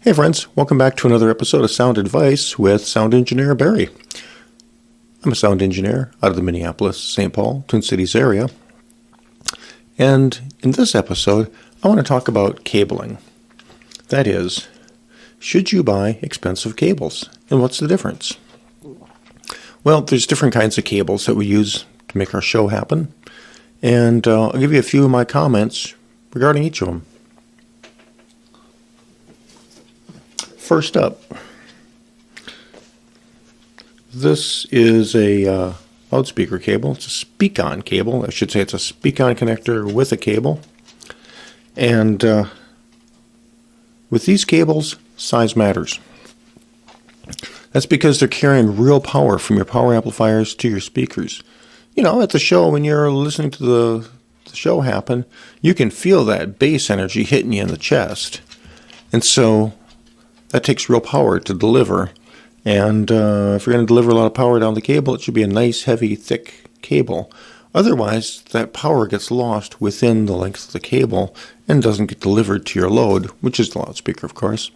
Hey friends, welcome back to another episode of Sound Advice with sound engineer Barry. I'm a sound engineer out of the Minneapolis, St. Paul, Twin Cities area. And in this episode, I want to talk about cabling. That is, should you buy expensive cables? And what's the difference? Well, there's different kinds of cables that we use to make our show happen. And I'll give you a few of my comments regarding each of them. First up, this is a loudspeaker cable. It's a speak-on cable. I should say it's a speak-on connector with a cable. And with these cables, size matters. That's because they're carrying real power from your power amplifiers to your speakers. You know, at the show, when you're listening to the show happen, you can feel that bass energy hitting you in the chest. And so that takes real power to deliver. And if you're going to deliver a lot of power down the cable, it should be a nice, heavy, thick cable. Otherwise, that power gets lost within the length of the cable and doesn't get delivered to your load, which is the loudspeaker, of course.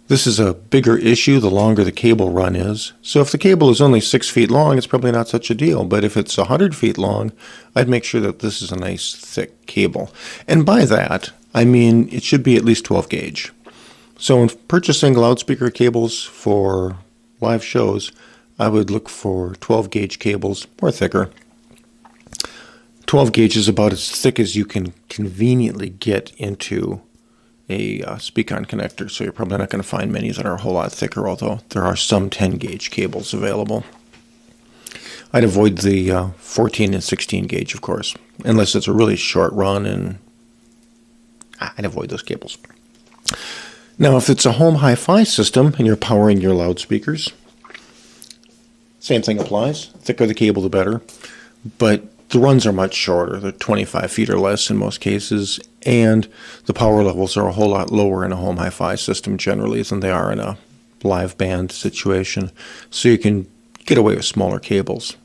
This is a bigger issue the longer the cable run is. So if the cable is only 6 feet long, it's probably not such a deal. But if it's 100 feet long, I'd make sure that this is a nice, thick cable. And by that, I mean it should be at least 12 gauge. So when purchasing loudspeaker cables for live shows, I would look for 12 gauge cables or thicker. 12 gauge is about as thick as you can conveniently get into a speak-on connector, so you're probably not going to find many that are a whole lot thicker, although there are some 10 gauge cables available. I'd avoid the 14 and 16 gauge, of course, unless it's a really short run, and I'd avoid those cables. Now, if it's a home hi-fi system and you're powering your loudspeakers, same thing applies. The thicker the cable, the better. But the runs are much shorter. They're 25 feet or less in most cases, and the power levels are a whole lot lower in a home hi-fi system generally than they are in a live band situation. So you can get away with smaller cables.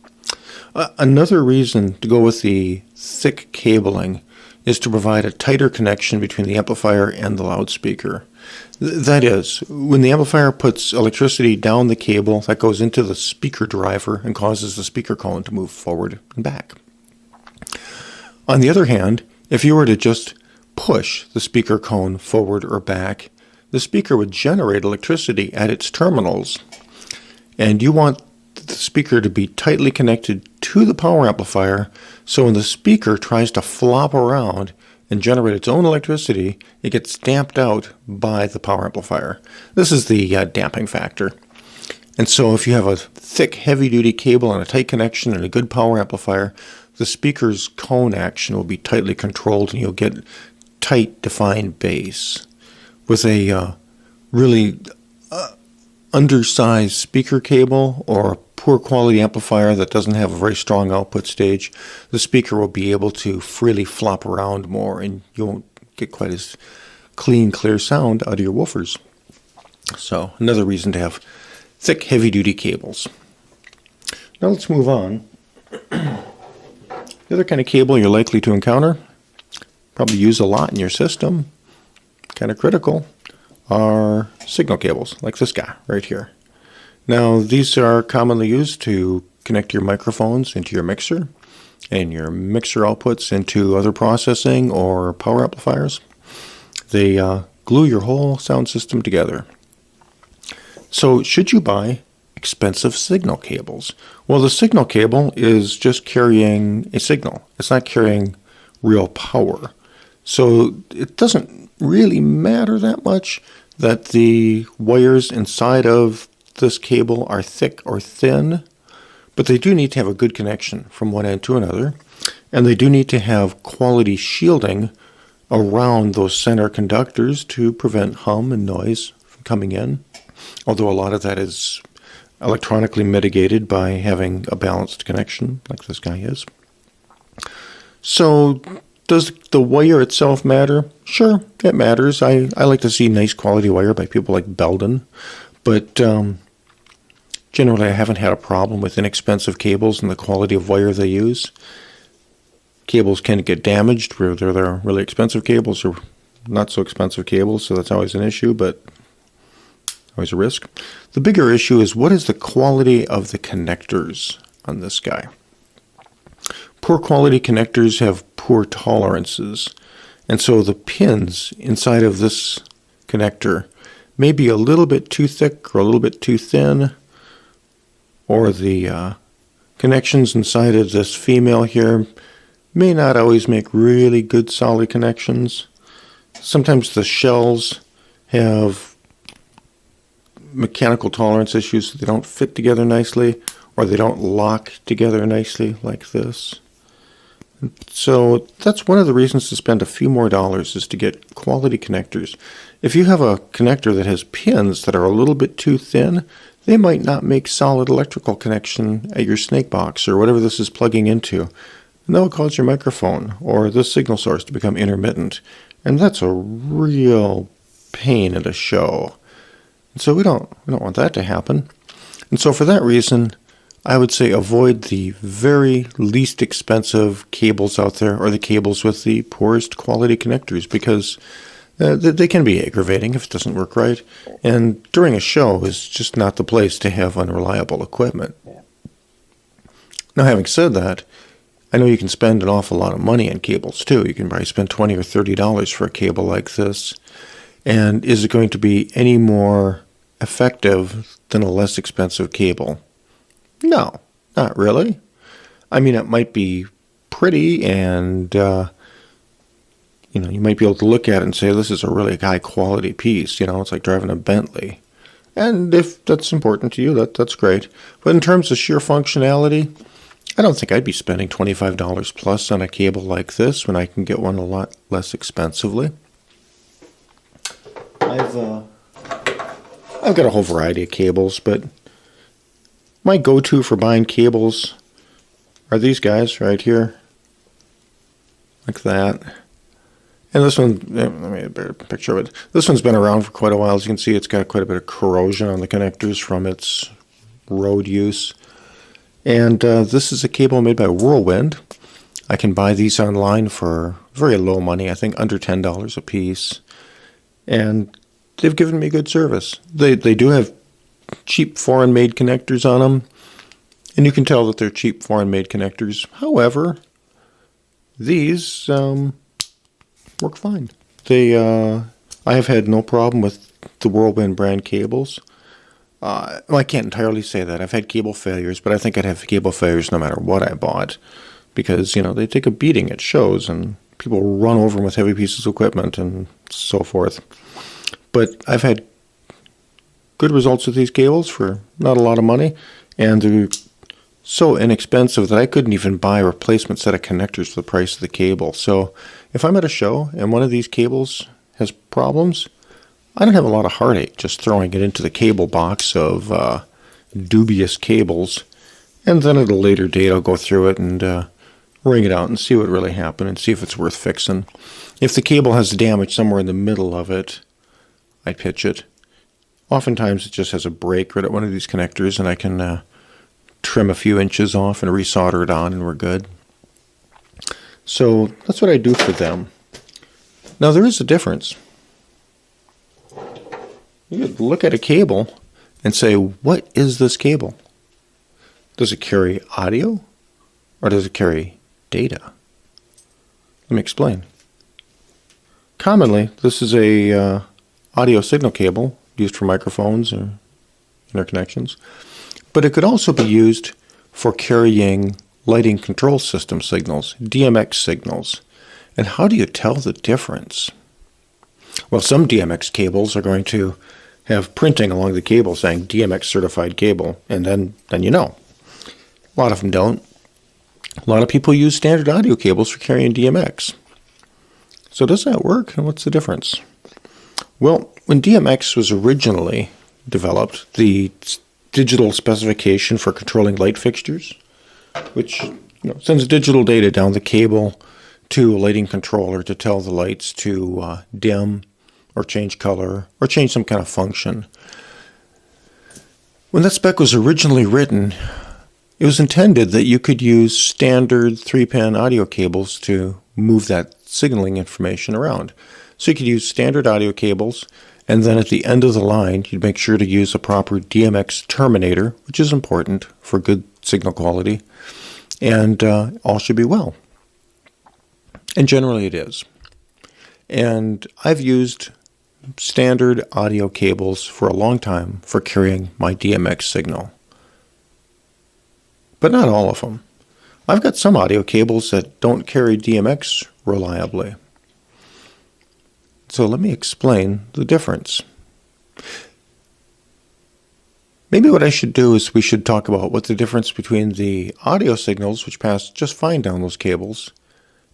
Another reason to go with the thick cabling is to provide a tighter connection between the amplifier and the loudspeaker. That is, when the amplifier puts electricity down the cable, that goes into the speaker driver and causes the speaker cone to move forward and back. On the other hand, if you were to just push the speaker cone forward or back, the speaker would generate electricity at its terminals. And you want the speaker to be tightly connected to the power amplifier, so when the speaker tries to flop around and generate its own electricity, it gets damped out by the power amplifier. This is the damping factor. And so if you have a thick, heavy-duty cable and a tight connection and a good power amplifier, the speaker's cone action will be tightly controlled and you'll get tight, defined bass. With a really undersized speaker cable or a poor quality amplifier that doesn't have a very strong output stage, the speaker will be able to freely flop around more and you won't get quite as clean, clear sound out of your woofers. So another reason to have thick, heavy-duty cables. Now let's move on. The other kind of cable you're likely to encounter, probably use a lot in your system, kind of critical, are signal cables, like this guy right here. Now, these are commonly used to connect your microphones into your mixer and your mixer outputs into other processing or power amplifiers. They glue your whole sound system together. So, should you buy expensive signal cables? Well, the signal cable is just carrying a signal. It's not carrying real power. So, it doesn't really matter that much that the wires inside of this cable are thick or thin, but they do need to have a good connection from one end to another, and they do need to have quality shielding around those center conductors to prevent hum and noise from coming in, although a lot of that is electronically mitigated by having a balanced connection like this guy is. So does the wire itself matter? Sure, it matters. I like to see nice quality wire by people like Belden, but generally I haven't had a problem with inexpensive cables and the quality of wire they use. Cables can get damaged, whether they're really expensive cables or not so expensive cables, so that's always an issue, but always a risk. The bigger issue is, what is the quality of the connectors on this guy? Poor quality connectors have poor tolerances, and so the pins inside of this connector may be a little bit too thick or a little bit too thin, or the connections inside of this female here may not always make really good solid connections. Sometimes the shells have mechanical tolerance issues. They don't fit together nicely, or they don't lock together nicely like this. So that's one of the reasons to spend a few more dollars, is to get quality connectors. If you have a connector that has pins that are a little bit too thin, they might not make solid electrical connection at your snake box or whatever this is plugging into. And that will cause your microphone or the signal source to become intermittent. And that's a real pain at a show. And so we don't want that to happen. And so for that reason, I would say avoid the very least expensive cables out there, or the cables with the poorest quality connectors, because they can be aggravating if it doesn't work right. And during a show is just not the place to have unreliable equipment. Now, having said that, I know you can spend an awful lot of money on cables too. You can probably spend $20 or $30 for a cable like this. And is it going to be any more effective than a less expensive cable? No, not really. I mean, it might be pretty, and you might be able to look at it and say, this is a really high quality piece. It's like driving a Bentley. And if that's important to you, that's great. But in terms of sheer functionality, I don't think I'd be spending $25 plus on a cable like this when I can get one a lot less expensively. I've got a whole variety of cables, but my go-to for buying cables are these guys right here, like that. And this one, let me get a picture of it. This one's been around for quite a while. As you can see, it's got quite a bit of corrosion on the connectors from its road use. And this is a cable made by Whirlwind. I can buy these online for very low money, I think under $10 a piece. And they've given me good service. They do have cheap foreign-made connectors on them, and you can tell that they're cheap foreign-made connectors. However, these work fine. I have had no problem with the Whirlwind brand cables. Well, I can't entirely say that. I've had cable failures, but I think I'd have cable failures no matter what I bought, because they take a beating at shows, and people run over them with heavy pieces of equipment and so forth. But I've had good results with these cables for not a lot of money, and they're so inexpensive that I couldn't even buy a replacement set of connectors for the price of the cable. So if I'm at a show and one of these cables has problems, I don't have a lot of heartache just throwing it into the cable box of dubious cables, and then at a later date I'll go through it and ring it out and see what really happened and see if it's worth fixing. If the cable has damage somewhere in the middle of it, I pitch it. Oftentimes it just has a break right at one of these connectors, and I can trim a few inches off and resolder it on, and we're good. So that's what I do for them. Now there is a difference. You could look at a cable and say, what is this cable? Does it carry audio, or does it carry data? Let me explain. Commonly, this is a audio signal cable used for microphones or interconnections, but it could also be used for carrying lighting control system signals, DMX signals. And how do you tell the difference? Well, some DMX cables are going to have printing along the cable saying DMX certified cable, and then you know. A lot of them don't. A lot of people use standard audio cables for carrying DMX. So does that work, and what's the difference? Well, when DMX was originally developed, the digital specification for controlling light fixtures, which sends digital data down the cable to a lighting controller to tell the lights to dim or change color or change some kind of function. When that spec was originally written, it was intended that you could use standard 3-pin audio cables to move that signaling information around. So you could use standard audio cables, and then at the end of the line, you'd make sure to use a proper DMX terminator, which is important for good signal quality, and all should be well. And generally it is. And I've used standard audio cables for a long time for carrying my DMX signal. But not all of them. I've got some audio cables that don't carry DMX reliably. So let me explain the difference. Maybe what I should do is we should talk about what the difference between the audio signals, which pass just fine down those cables,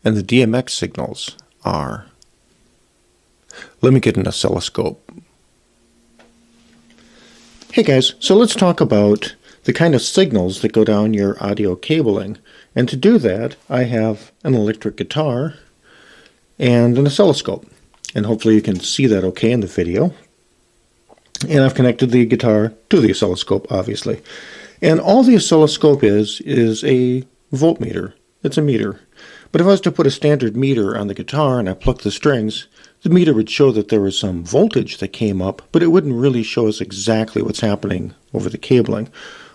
and the DMX signals are. Let me get an oscilloscope. Hey guys, so let's talk about the kind of signals that go down your audio cabling. And to do that, I have an electric guitar and an oscilloscope. And hopefully you can see that okay in the video. And I've connected the guitar to the oscilloscope, obviously. And all the oscilloscope is a voltmeter. It's a meter. But if I was to put a standard meter on the guitar and I pluck the strings, the meter would show that there was some voltage that came up, but it wouldn't really show us exactly what's happening over the cabling.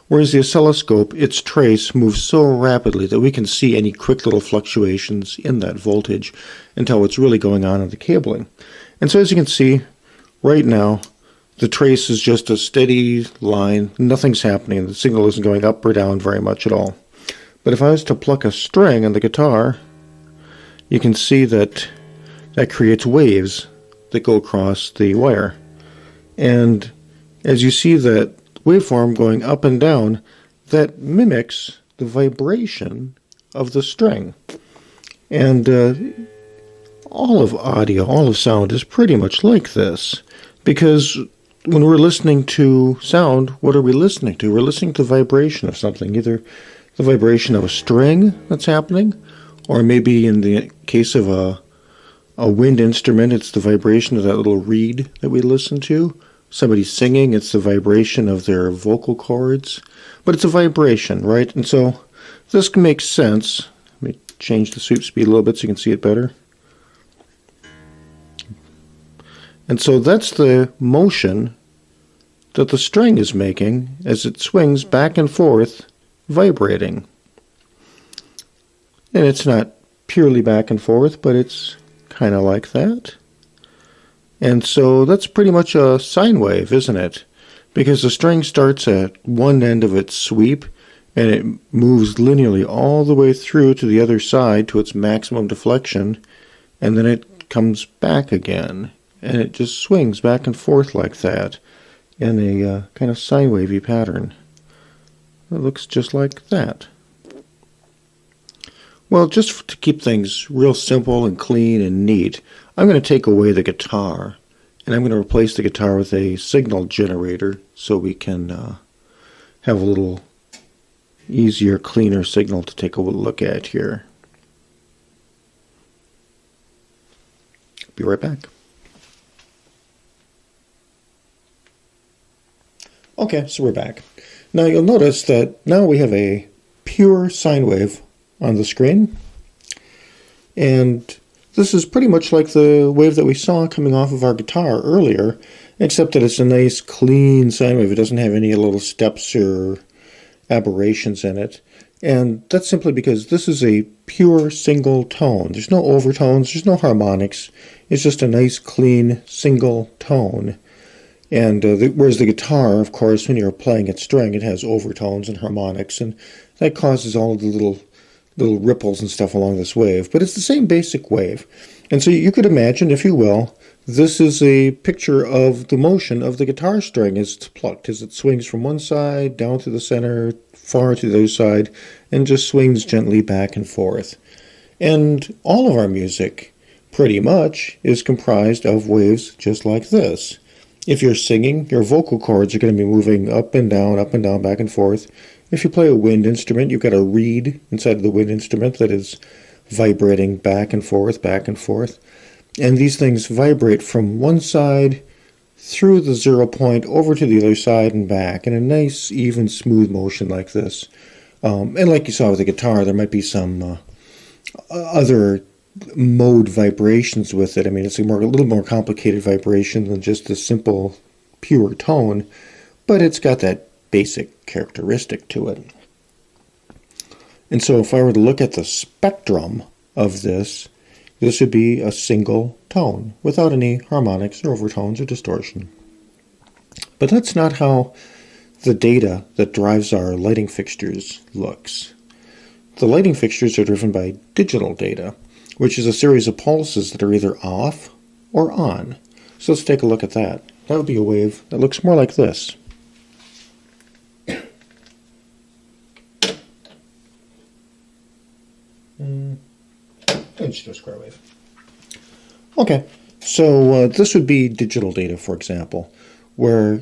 Whereas the oscilloscope, its trace moves so rapidly that we can see any quick little fluctuations in that voltage and tell what's really going on in the cabling. And so as you can see, right now, the trace is just a steady line. Nothing's happening. The signal isn't going up or down very much at all. But if I was to pluck a string on the guitar, you can see that that creates waves that go across the wire. And as you see that waveform going up and down, that mimics the vibration of the string. And all of audio, all of sound is pretty much like this. Because when we're listening to sound, what are we listening to? We're listening to the vibration of something, either the vibration of a string that's happening, or maybe in the case of a wind instrument, it's the vibration of that little reed that we listen to. Somebody singing, it's the vibration of their vocal cords. But it's a vibration, right? And so this makes sense. Let me change the sweep speed a little bit so you can see it better. And so that's the motion that the string is making as it swings back and forth, vibrating. And it's not purely back and forth, but it's kind of like that. And so that's pretty much a sine wave, isn't it? Because the string starts at one end of its sweep and it moves linearly all the way through to the other side to its maximum deflection, and then it comes back again. And it just swings back and forth like that in a kind of sine wavy pattern. It looks just like that. Well, just to keep things real simple and clean and neat, I'm going to take away the guitar, and I'm going to replace the guitar with a signal generator so we can have a little easier, cleaner signal to take a look at here. Be right back. Okay, so we're back. Now you'll notice that now we have a pure sine wave on the screen. And this is pretty much like the wave that we saw coming off of our guitar earlier, except that it's a nice clean sine wave. It doesn't have any little steps or aberrations in it. And that's simply because this is a pure single tone. There's no overtones, there's no harmonics. It's just a nice clean single tone. And whereas the guitar, of course, when you're playing its string, it has overtones and harmonics, and that causes all of the little ripples and stuff along this wave. But it's the same basic wave. And so you could imagine, if you will, this is a picture of the motion of the guitar string as it's plucked, as it swings from one side down to the center, far to the other side, and just swings gently back and forth. And all of our music, pretty much, is comprised of waves just like this. If you're singing, your vocal cords are going to be moving up and down, back and forth. If you play a wind instrument, you've got a reed inside of the wind instrument that is vibrating back and forth, And these things vibrate from one side through the 0 point over to the other side and back in a nice, even, smooth motion like this. And like you saw with the guitar, there might be some other mode vibrations with it. I mean, it's a little more complicated vibration than just a simple pure tone, but it's got that basic characteristic to it. And so if I were to look at the spectrum of this would be a single tone without any harmonics or overtones or distortion. But that's not how the data that drives our lighting fixtures looks. The lighting fixtures are driven by digital data, which is a series of pulses that are either off or on. So let's take a look at that. That would be a wave that looks more like this. Just a square wave. Okay, so this would be digital data, for example, where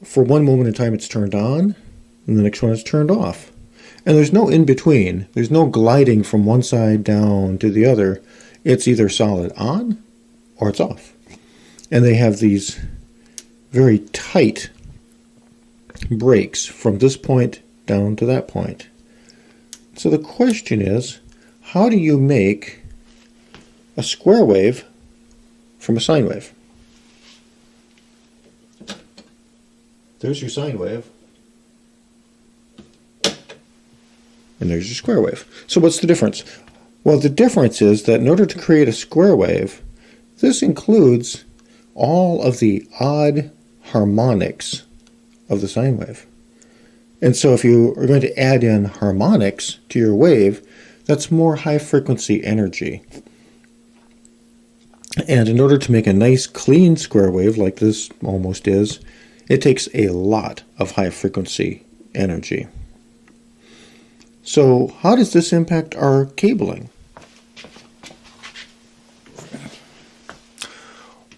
for one moment in time it's turned on, and the next one is turned off. And there's no in between. There's no gliding from one side down to the other. It's either solid on or it's off. And they have these very tight breaks from this point down to that point. So the question is, how do you make a square wave from a sine wave? There's your sine wave. And there's your square wave. So what's the difference? Well, the difference is that in order to create a square wave, this includes all of the odd harmonics of the sine wave. And so if you are going to add in harmonics to your wave, that's more high frequency energy. And in order to make a nice clean square wave like this almost is, it takes a lot of high frequency energy. So how does this impact our cabling?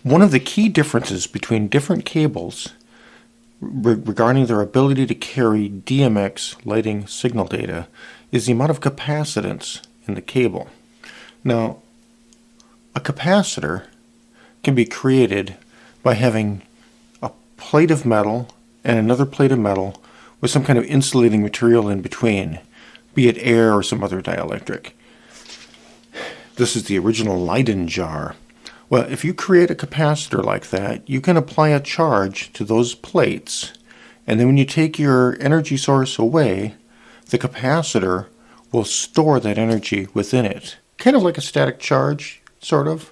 One of the key differences between different cables regarding their ability to carry DMX lighting signal data is the amount of capacitance in the cable. Now, a capacitor can be created by having a plate of metal and another plate of metal with some kind of insulating material in between, be it air or some other dielectric. This is the original Leyden jar. Well, if you create a capacitor like that, you can apply a charge to those plates, and then when you take your energy source away, the capacitor will store that energy within it, kind of like a static charge, sort of.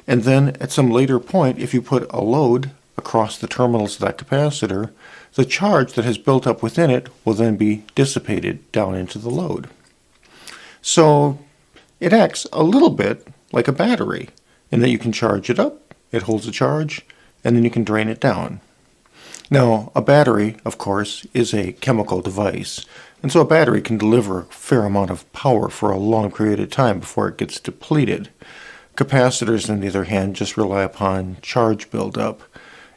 And then at some later point, if you put a load across the terminals of that capacitor, the charge that has built up within it will then be dissipated down into the load. So it acts a little bit like a battery, in that you can charge it up, it holds a charge, and then you can drain it down. Now, a battery, of course, is a chemical device, and so a battery can deliver a fair amount of power for a long period of time before it gets depleted. Capacitors, on the other hand, just rely upon charge buildup.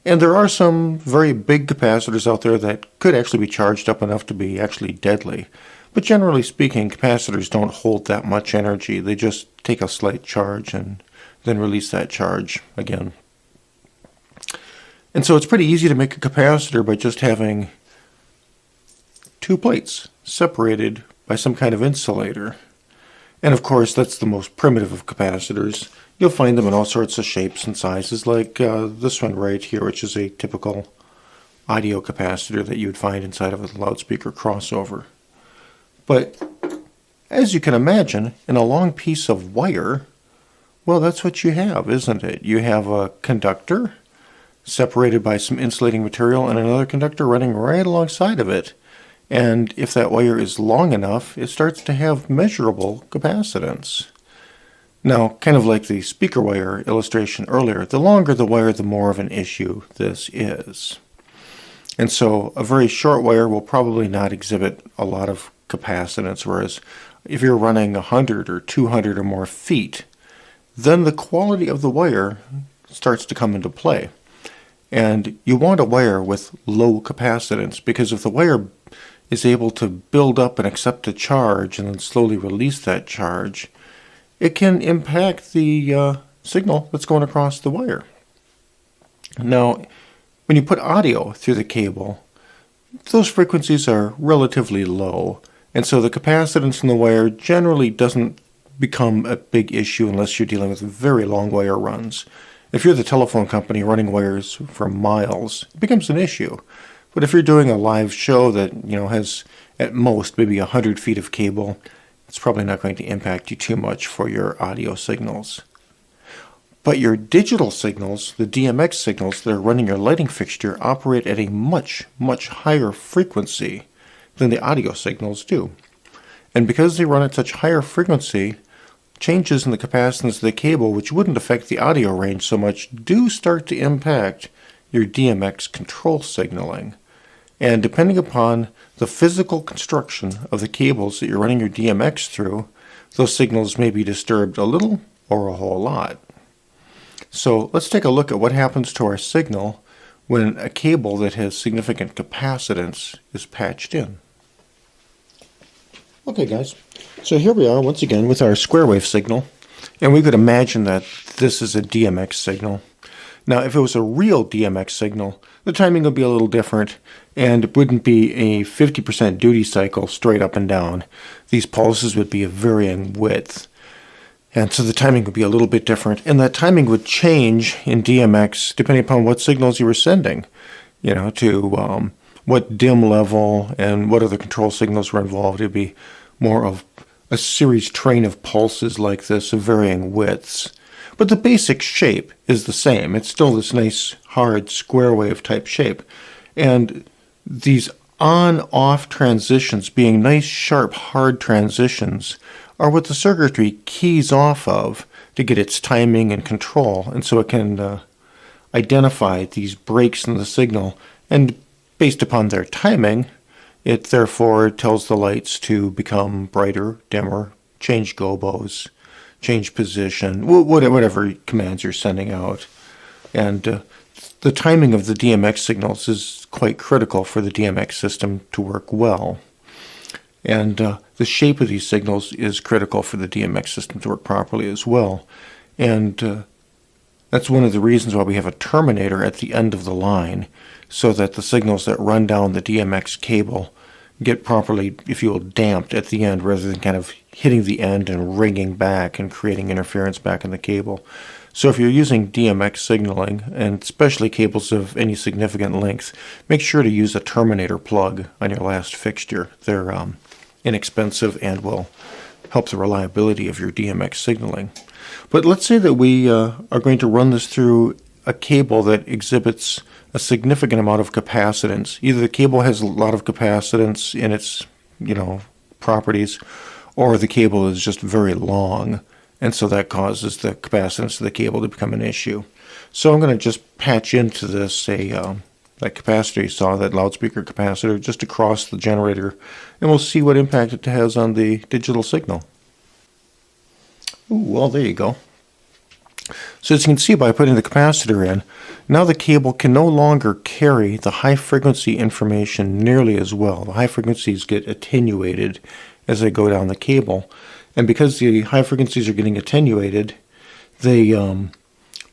And there are some very big capacitors out there that could actually be charged up enough to be actually deadly. But generally speaking, capacitors don't hold that much energy. They just take a slight charge and then release that charge again. And so it's pretty easy to make a capacitor by just having two plates separated by some kind of insulator. And of course, that's the most primitive of capacitors. You'll find them in all sorts of shapes and sizes, like this one right here, which is a typical audio capacitor that you would find inside of a loudspeaker crossover. But as you can imagine, in a long piece of wire, well, that's what you have, isn't it? You have a conductor separated by some insulating material and another conductor running right alongside of it. And if that wire is long enough, it starts to have measurable capacitance. Now, kind of like the speaker wire illustration earlier, the longer the wire, the more of an issue this is. And so a very short wire will probably not exhibit a lot of capacitance, whereas if you're running 100 or 200 or more feet, then the quality of the wire starts to come into play. And you want a wire with low capacitance, because if the wire is able to build up and accept a charge and then slowly release that charge, it can impact the signal that's going across the wire. Now, when you put audio through the cable, those frequencies are relatively low, and so the capacitance in the wire generally doesn't become a big issue unless you're dealing with very long wire runs. If you're the telephone company running wires for miles, it becomes an issue. But if you're doing a live show that has at most maybe 100 feet of cable, it's probably not going to impact you too much for your audio signals. But your digital signals, the DMX signals that are running your lighting fixture, operate at a much, much higher frequency than the audio signals do. And because they run at such higher frequency, changes in the capacitance of the cable, which wouldn't affect the audio range so much, do start to impact your DMX control signaling. And depending upon the physical construction of the cables that you're running your DMX through, those signals may be disturbed a little or a whole lot. So let's take a look at what happens to our signal when a cable that has significant capacitance is patched in. Okay guys, so here we are once again with our square wave signal, and we could imagine that this is a DMX signal. Now if it was a real DMX signal, the timing would be a little different, and it wouldn't be a 50% duty cycle straight up and down. These pulses would be of varying width. And so the timing would be a little bit different, and that timing would change in DMX depending upon what signals you were sending, to what dim level and what other control signals were involved. It'd be more of a series train of pulses like this of varying widths. But the basic shape is the same. It's still this nice, hard, square wave type shape. And these on-off transitions, being nice, sharp, hard transitions, are what the circuitry keys off of to get its timing and control, and so it can identify these breaks in the signal, and based upon their timing, it therefore tells the lights to become brighter, dimmer, change gobos, change position, whatever commands you're sending out. And the timing of the DMX signals is quite critical for the DMX system to work well. And the shape of these signals is critical for the DMX system to work properly as well. And that's one of the reasons why we have a terminator at the end of the line, so that the signals that run down the DMX cable get properly, if you will, damped at the end, rather than kind of hitting the end and ringing back and creating interference back in the cable. So if you're using DMX signaling, and especially cables of any significant length, make sure to use a terminator plug on your last fixture. They're inexpensive and will help the reliability of your DMX signaling. But let's say that we are going to run this through a cable that exhibits a significant amount of capacitance. Either the cable has a lot of capacitance in its, properties, or the cable is just very long, and so that causes the capacitance of the cable to become an issue. So I'm going to just patch into this that capacitor you saw, that loudspeaker capacitor, just across the generator, and we'll see what impact it has on the digital signal. Ooh, well, there you go. So as you can see by putting the capacitor in, now the cable can no longer carry the high frequency information nearly as well. The high frequencies get attenuated as they go down the cable, and because the high frequencies are getting attenuated, they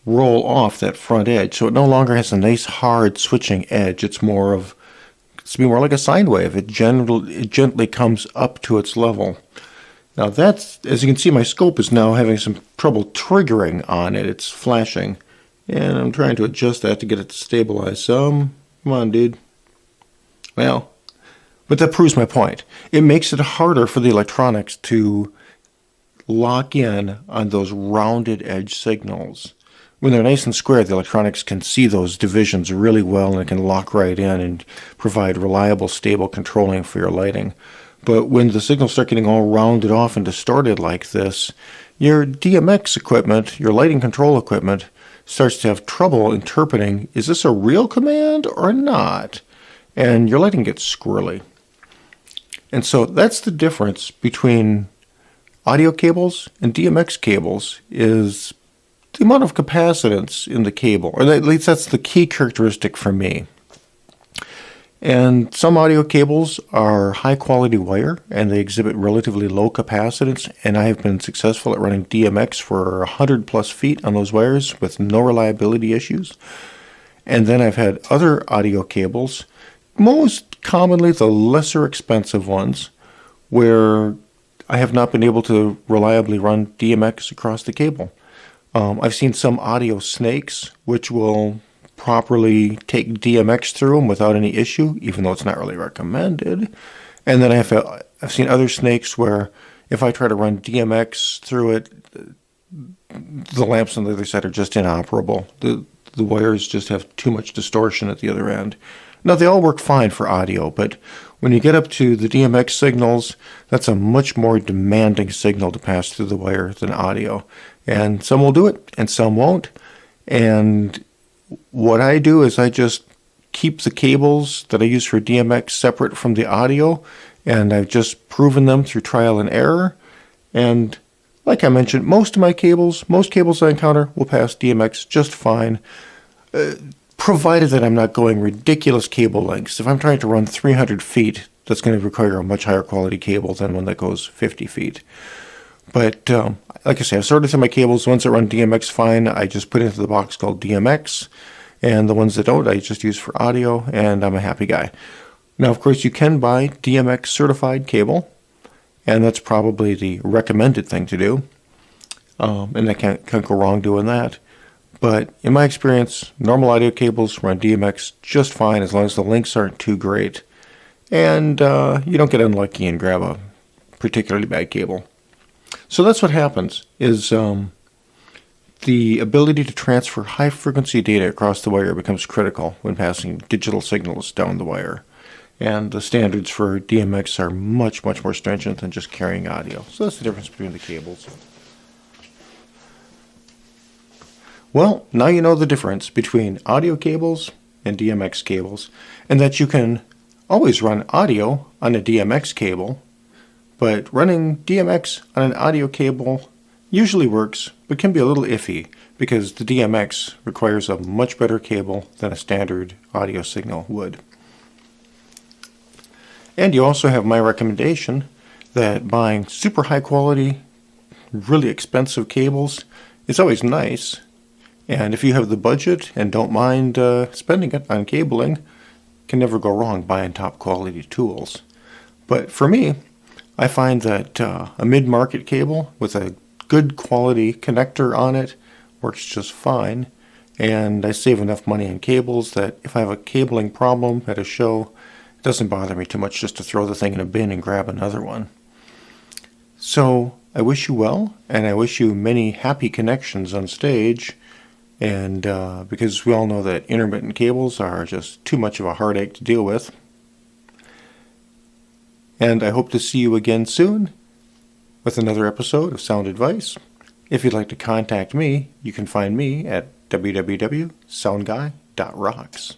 roll off that front edge, so it no longer has a nice hard switching edge. It's more like a sine wave. It gently comes up to its level. Now that's, as you can see, my scope is now having some trouble triggering on it. It's flashing, and I'm trying to adjust that to get it to stabilize some. Come on, dude. Well, but that proves my point. It makes it harder for the electronics to lock in on those rounded edge signals. When they're nice and square, the electronics can see those divisions really well, and it can lock right in and provide reliable, stable controlling for your lighting. But when the signals start getting all rounded off and distorted like this, your DMX equipment, your lighting control equipment, starts to have trouble interpreting, is this a real command or not? And your lighting gets squirrely. And so that's the difference between audio cables and DMX cables, is the amount of capacitance in the cable, or at least that's the key characteristic for me. And some audio cables are high quality wire and they exhibit relatively low capacitance, and I have been successful at running DMX for 100 plus feet on those wires with no reliability issues. And then I've had other audio cables, most commonly the lesser expensive ones, where I have not been able to reliably run DMX across the cable. I've seen some audio snakes which will properly take DMX through them without any issue, even though it's not really recommended. And then I've seen other snakes where if I try to run DMX through it, the lamps on the other side are just inoperable. The wires just have too much distortion at the other end. Now, they all work fine for audio, but when you get up to the DMX signals, that's a much more demanding signal to pass through the wire than audio. And some will do it, and some won't. And what I do is I just keep the cables that I use for DMX separate from the audio, and I've just proven them through trial and error. And like I mentioned, most cables I encounter will pass DMX just fine, provided that I'm not going ridiculous cable lengths. If I'm trying to run 300 feet, that's going to require a much higher quality cable than one that goes 50 feet. But like I say, I've sorted through my cables. The ones that run DMX fine, I just put into the box called DMX. And the ones that don't, I just use for audio, and I'm a happy guy. Now, of course, you can buy DMX certified cable, and that's probably the recommended thing to do. And I can't go wrong doing that. But in my experience, normal audio cables run DMX just fine as long as the links aren't too great. And you don't get unlucky and grab a particularly bad cable. So that's what happens, is the ability to transfer high-frequency data across the wire becomes critical when passing digital signals down the wire. And the standards for DMX are much, much more stringent than just carrying audio. So that's the difference between the cables. Well, now you know the difference between audio cables and DMX cables, and that you can always run audio on a DMX cable, but running DMX on an audio cable usually works, but can be a little iffy because the DMX requires a much better cable than a standard audio signal would. And you also have my recommendation that buying super high quality, really expensive cables is always nice. And if you have the budget and don't mind spending it on cabling, can never go wrong buying top quality tools. But for me, I find that a mid-market cable with a good quality connector on it works just fine. And I save enough money on cables that if I have a cabling problem at a show, it doesn't bother me too much just to throw the thing in a bin and grab another one. So I wish you well, and I wish you many happy connections on stage. And because we all know that intermittent cables are just too much of a heartache to deal with. And I hope to see you again soon with another episode of Sound Advice. If you'd like to contact me, you can find me at www.soundguy.rocks.